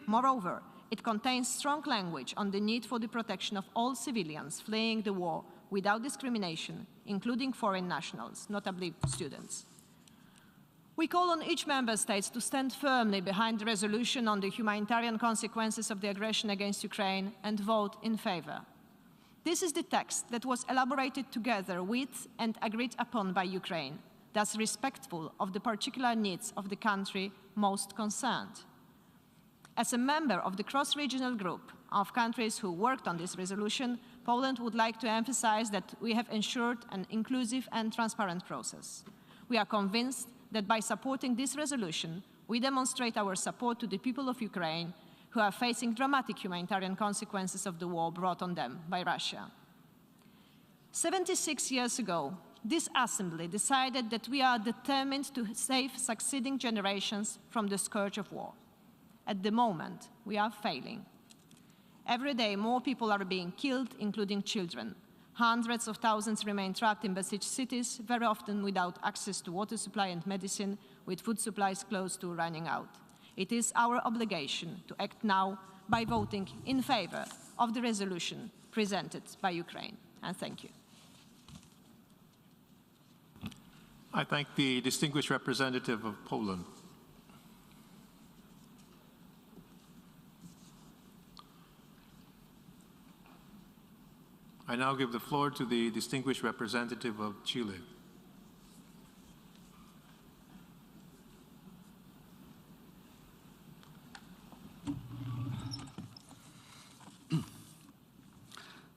Moreover, it contains strong language on the need for the protection of all civilians fleeing the war without discrimination, including foreign nationals, notably students. We call on each member state to stand firmly behind the resolution on the humanitarian consequences of the aggression against Ukraine and vote in favor. This is the text that was elaborated together with and agreed upon by Ukraine, thus respectful of the particular needs of the country most concerned. As a member of the cross-regional group of countries who worked on this resolution, Poland would like to emphasize that we have ensured an inclusive and transparent process. We are convinced that by supporting this resolution, we demonstrate our support to the people of Ukraine who are facing dramatic humanitarian consequences of the war brought on them by Russia. 76 years ago, this Assembly decided that we are determined to save succeeding generations from the scourge of war. At the moment, we are failing. Every day, more people are being killed, including children. Hundreds of thousands remain trapped in besieged cities, very often without access to water supply and medicine, with food supplies close to running out. It is our obligation to act now by voting in favor of the resolution presented by Ukraine. And thank you. I thank the distinguished representative of Poland. I now give the floor to the distinguished representative of Chile.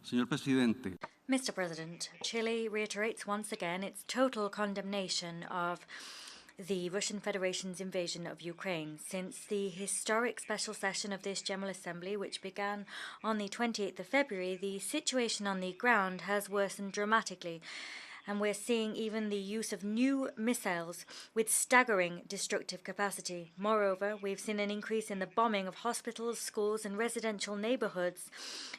Señor Presidente. Mr. President, Chile reiterates once again its total condemnation of the Russian Federation's invasion of Ukraine. Since the historic special session of this General Assembly, which began on the 28th of February, the situation on the ground has worsened dramatically, and we're seeing even the use of new missiles with staggering destructive capacity. Moreover, we've seen an increase in the bombing of hospitals, schools, and residential neighborhoods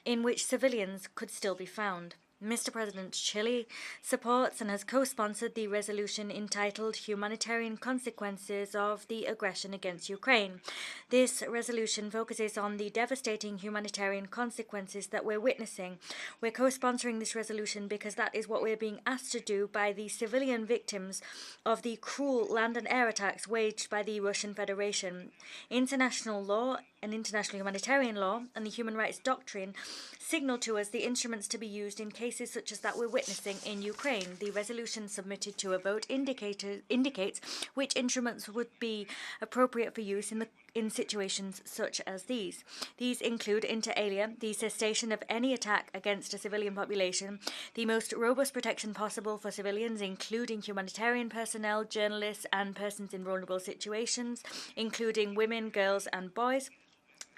in which civilians could still be found. Mr. President, Chile supports and has co-sponsored the resolution entitled Humanitarian Consequences of the Aggression against Ukraine. This resolution focuses on the devastating humanitarian consequences that we're witnessing. We're co-sponsoring this resolution because that is what we're being asked to do by the civilian victims of the cruel land and air attacks waged by the Russian Federation. International law and international humanitarian law and the human rights doctrine signal to us the instruments to be used in cases such as that we're witnessing in Ukraine. The resolution submitted to a vote indicates which instruments would be appropriate for use in situations such as these. These include, inter alia, the cessation of any attack against a civilian population, the most robust protection possible for civilians, including humanitarian personnel, journalists, and persons in vulnerable situations, including women, girls, and boys,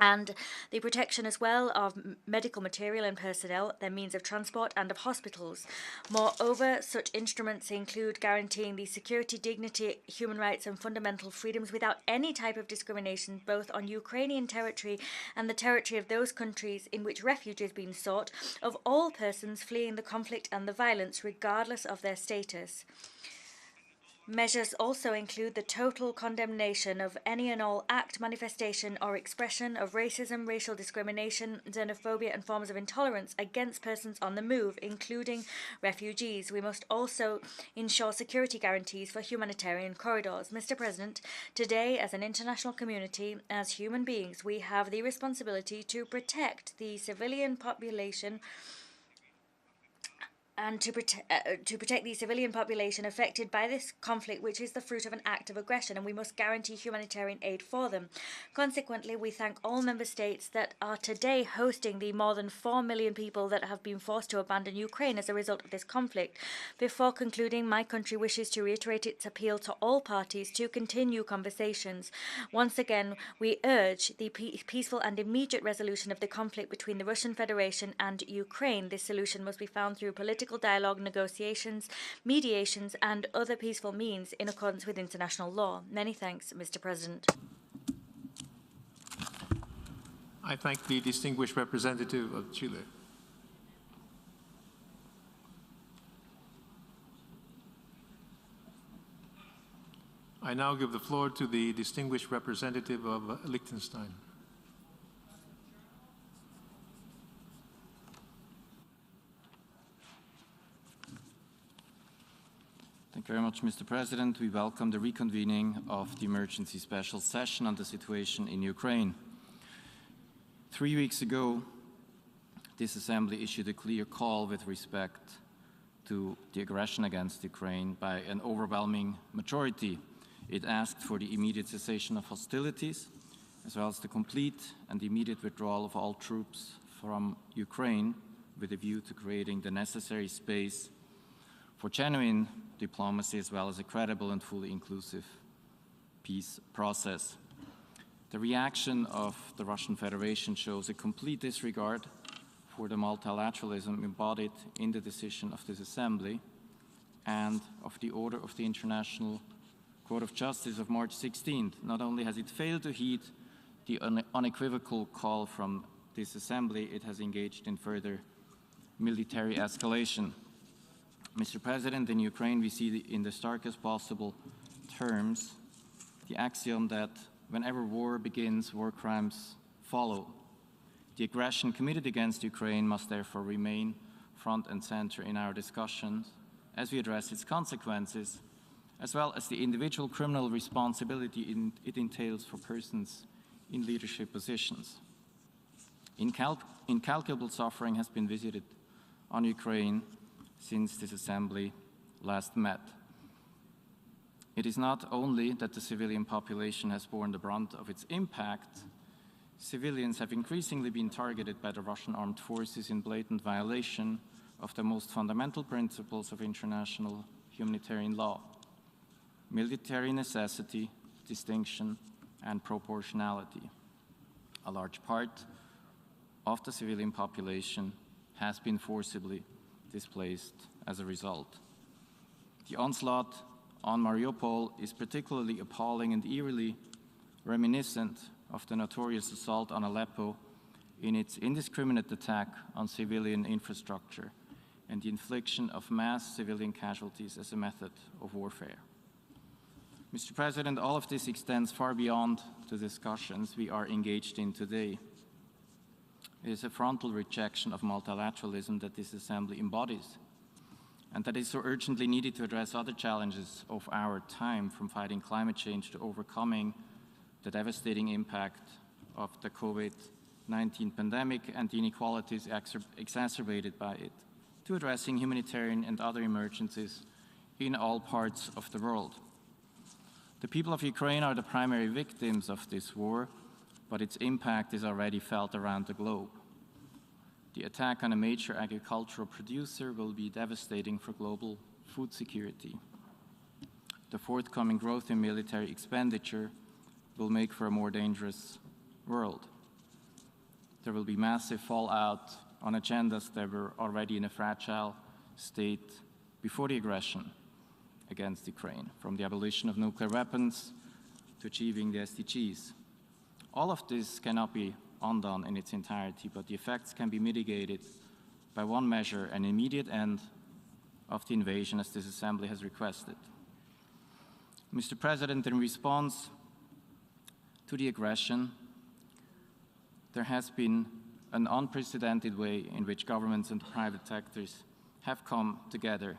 and the protection as well of medical material and personnel, their means of transport, and of hospitals. Moreover, such instruments include guaranteeing the security, dignity, human rights, and fundamental freedoms without any type of discrimination, both on Ukrainian territory and the territory of those countries in which refuge is being sought, of all persons fleeing the conflict and the violence, regardless of their status. Measures also include the total condemnation of any and all act, manifestation, or expression of racism, racial discrimination, xenophobia, and forms of intolerance against persons on the move, including refugees. We must also ensure security guarantees for humanitarian corridors. Mr. President, today, as an international community, as human beings, we have the responsibility to protect the civilian population and to protect the civilian population affected by this conflict, which is the fruit of an act of aggression, and we must guarantee humanitarian aid for them. Consequently, we thank all member states that are today hosting the more than 4 million people that have been forced to abandon Ukraine as a result of this conflict. Before concluding, my country wishes to reiterate its appeal to all parties to continue conversations. Once again, we urge the peaceful and immediate resolution of the conflict between the Russian Federation and Ukraine. This solution must be found through political dialogue, negotiations, mediations, and other peaceful means in accordance with international law. Many thanks, Mr. President. I thank the distinguished representative of Chile. I now give the floor to the distinguished representative of Liechtenstein. Thank you very much, Mr. President. We welcome the reconvening of the emergency special session on the situation in Ukraine. 3 weeks ago, this Assembly issued a clear call with respect to the aggression against Ukraine by an overwhelming majority. It asked for the immediate cessation of hostilities, as well as the complete and immediate withdrawal of all troops from Ukraine, with a view to creating the necessary space for genuine diplomacy, as well as a credible and fully inclusive peace process. The reaction of the Russian Federation shows a complete disregard for the multilateralism embodied in the decision of this Assembly and of the order of the International Court of Justice of March 16th. Not only has it failed to heed the unequivocal call from this Assembly, it has engaged in further military escalation. Mr. President, in Ukraine, we see in the starkest possible terms the axiom that whenever war begins, war crimes follow. The aggression committed against Ukraine must therefore remain front and center in our discussions as we address its consequences, as well as the individual criminal responsibility it entails for persons in leadership positions. Incalculable suffering has been visited on Ukraine since this Assembly last met. It is not only that the civilian population has borne the brunt of its impact, civilians have increasingly been targeted by the Russian armed forces in blatant violation of the most fundamental principles of international humanitarian law: military necessity, distinction, and proportionality. A large part of the civilian population has been forcibly displaced as a result. The onslaught on Mariupol is particularly appalling and eerily reminiscent of the notorious assault on Aleppo in its indiscriminate attack on civilian infrastructure and the infliction of mass civilian casualties as a method of warfare. Mr. President, all of this extends far beyond the discussions we are engaged in today. It is a frontal rejection of multilateralism that this Assembly embodies, and that is so urgently needed to address other challenges of our time, from fighting climate change to overcoming the devastating impact of the COVID-19 pandemic and the inequalities exacerbated by it, to addressing humanitarian and other emergencies in all parts of the world. The people of Ukraine are the primary victims of this war, but its impact is already felt around the globe. The attack on a major agricultural producer will be devastating for global food security. The forthcoming growth in military expenditure will make for a more dangerous world. There will be massive fallout on agendas that were already in a fragile state before the aggression against Ukraine, from the abolition of nuclear weapons to achieving the SDGs. All of this cannot be undone in its entirety, but the effects can be mitigated by one measure: an immediate end of the invasion, as this Assembly has requested. Mr. President, in response to the aggression, there has been an unprecedented way in which governments and private sectors have come together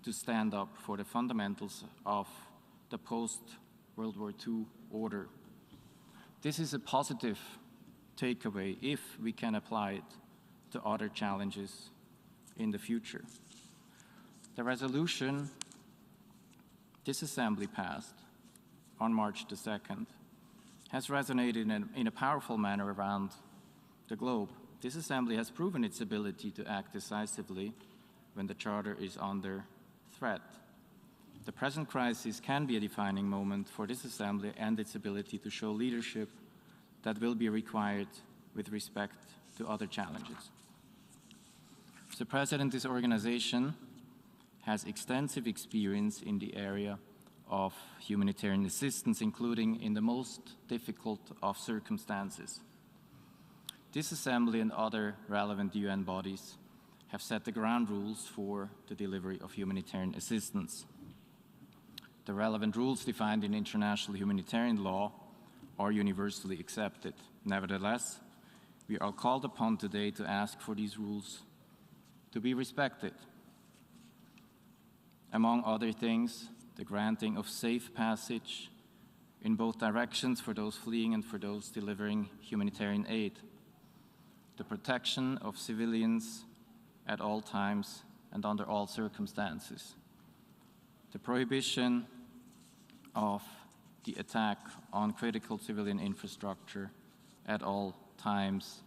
to stand up for the fundamentals of the post-World War II order. This is a positive takeaway if we can apply it to other challenges in the future. The resolution this Assembly passed on March the 2nd has resonated in a powerful manner around the globe. This Assembly has proven its ability to act decisively when the Charter is under threat. The present crisis can be a defining moment for this Assembly and its ability to show leadership that will be required with respect to other challenges. Mr. President, this organization has extensive experience in the area of humanitarian assistance, including in the most difficult of circumstances. This Assembly and other relevant UN bodies have set the ground rules for the delivery of humanitarian assistance. The relevant rules defined in international humanitarian law are universally accepted. Nevertheless, we are called upon today to ask for these rules to be respected. Among other things, the granting of safe passage in both directions for those fleeing and for those delivering humanitarian aid, the protection of civilians at all times and under all circumstances, the prohibition of the attack on critical civilian infrastructure at all times,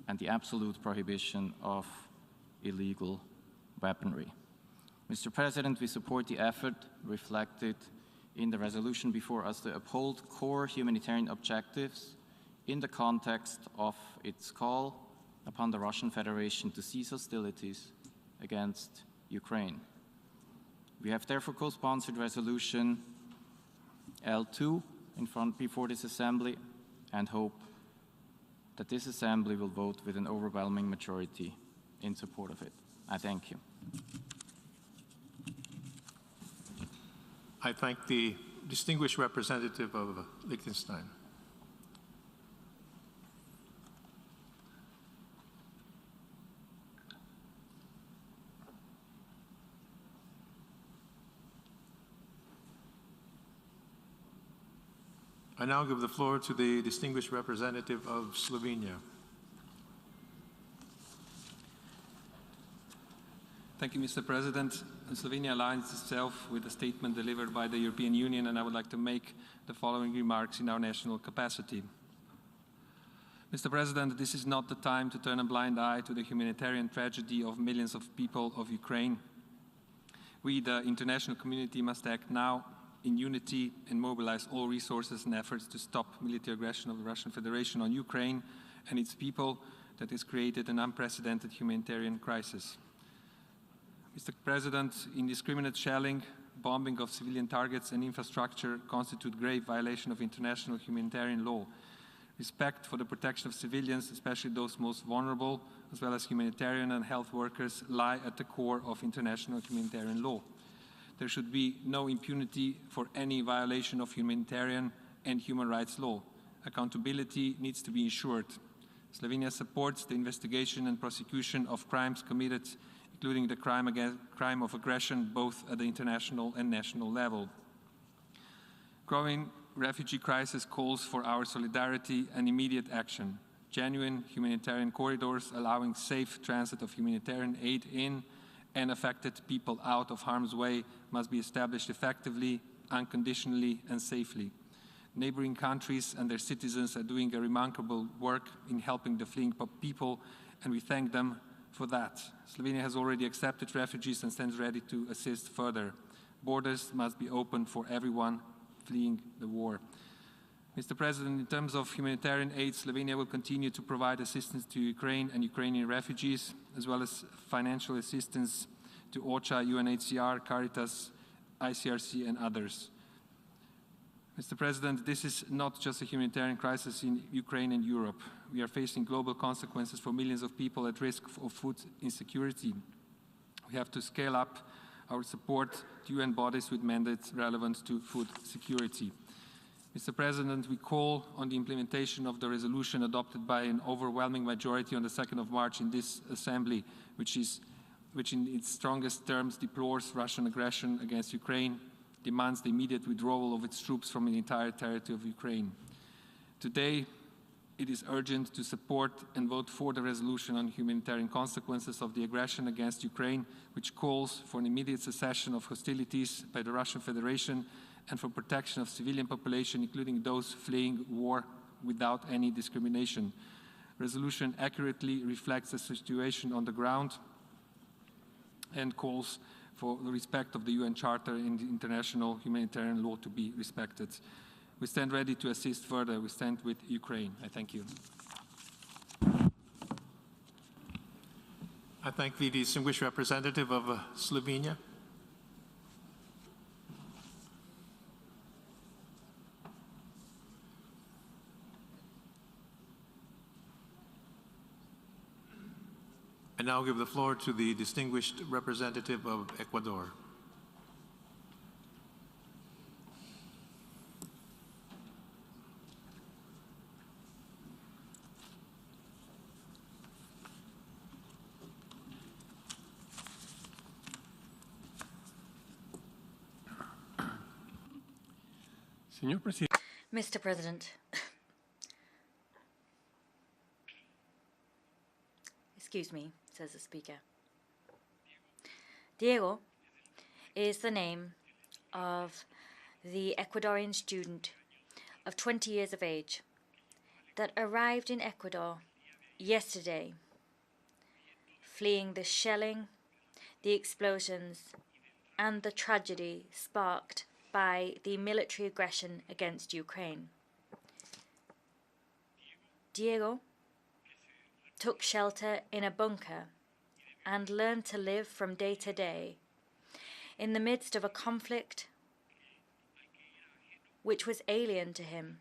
and the absolute prohibition of illegal weaponry. Mr. President, we support the effort reflected in the resolution before us to uphold core humanitarian objectives in the context of its call upon the Russian Federation to cease hostilities against Ukraine. We have therefore co-sponsored resolution L2 before this Assembly and hope that this Assembly will vote with an overwhelming majority in support of it. I thank you. I thank the distinguished representative of Liechtenstein. I now give the floor to the distinguished representative of Slovenia. Thank you, Mr. President. Slovenia aligns itself with a statement delivered by the European Union, and I would like to make the following remarks in our national capacity. Mr. President, this is not the time to turn a blind eye to the humanitarian tragedy of millions of people of Ukraine. We, the international community, must act now in unity and mobilize all resources and efforts to stop military aggression of the Russian Federation on Ukraine and its people that has created an unprecedented humanitarian crisis. Mr. President, indiscriminate shelling, bombing of civilian targets and infrastructure constitute grave violation of international humanitarian law. Respect for the protection of civilians, especially those most vulnerable, as well as humanitarian and health workers, lie at the core of international humanitarian law. There should be no impunity for any violation of humanitarian and human rights law. Accountability needs to be ensured. Slovenia supports the investigation and prosecution of crimes committed, including the crime of aggression, both at the international and national level. Growing refugee crisis calls for our solidarity and immediate action. Genuine humanitarian corridors allowing safe transit of humanitarian aid in and affected people out of harm's way must be established effectively, unconditionally, and safely. Neighboring countries and their citizens are doing a remarkable work in helping the fleeing people, and we thank them for that. Slovenia has already accepted refugees and stands ready to assist further. Borders must be open for everyone fleeing the war. Mr. President, in terms of humanitarian aid, Slovenia will continue to provide assistance to Ukraine and Ukrainian refugees, as well as financial assistance to OCHA, UNHCR, Caritas, ICRC, and others. Mr. President, this is not just a humanitarian crisis in Ukraine and Europe. We are facing global consequences for millions of people at risk of food insecurity. We have to scale up our support to UN bodies with mandates relevant to food security. Mr. President, we call on the implementation of the resolution adopted by an overwhelming majority on the 2nd of March in this Assembly, which in its strongest terms deplores Russian aggression against Ukraine, demands the immediate withdrawal of its troops from the entire territory of Ukraine. Today, it is urgent to support and vote for the resolution on humanitarian consequences of the aggression against Ukraine, which calls for an immediate cessation of hostilities by the Russian Federation and for protection of civilian population, including those fleeing war without any discrimination. Resolution accurately reflects the situation on the ground and calls for the respect of the UN Charter and the international humanitarian law to be respected. We stand ready to assist further. We stand with Ukraine. I thank you. I thank the distinguished representative of Slovenia. I now give the floor to the distinguished representative of Ecuador. Mr. President, excuse me, says the Speaker. Diego is the name of the Ecuadorian student of 20 years of age that arrived in Ecuador yesterday, fleeing the shelling, the explosions, and the tragedy sparked by the military aggression against Ukraine. Diego took shelter in a bunker and learned to live from day to day in the midst of a conflict which was alien to him.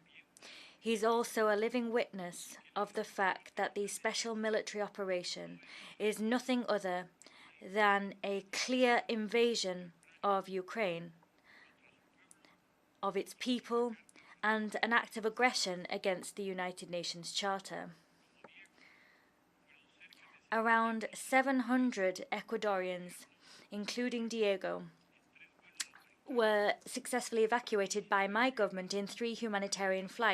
He's also a living witness of the fact that the special military operation is nothing other than a clear invasion of Ukraine, of its people, and an act of aggression against the United Nations Charter. Around 700 Ecuadorians, including Diego, were successfully evacuated by my government in 3 humanitarian flights.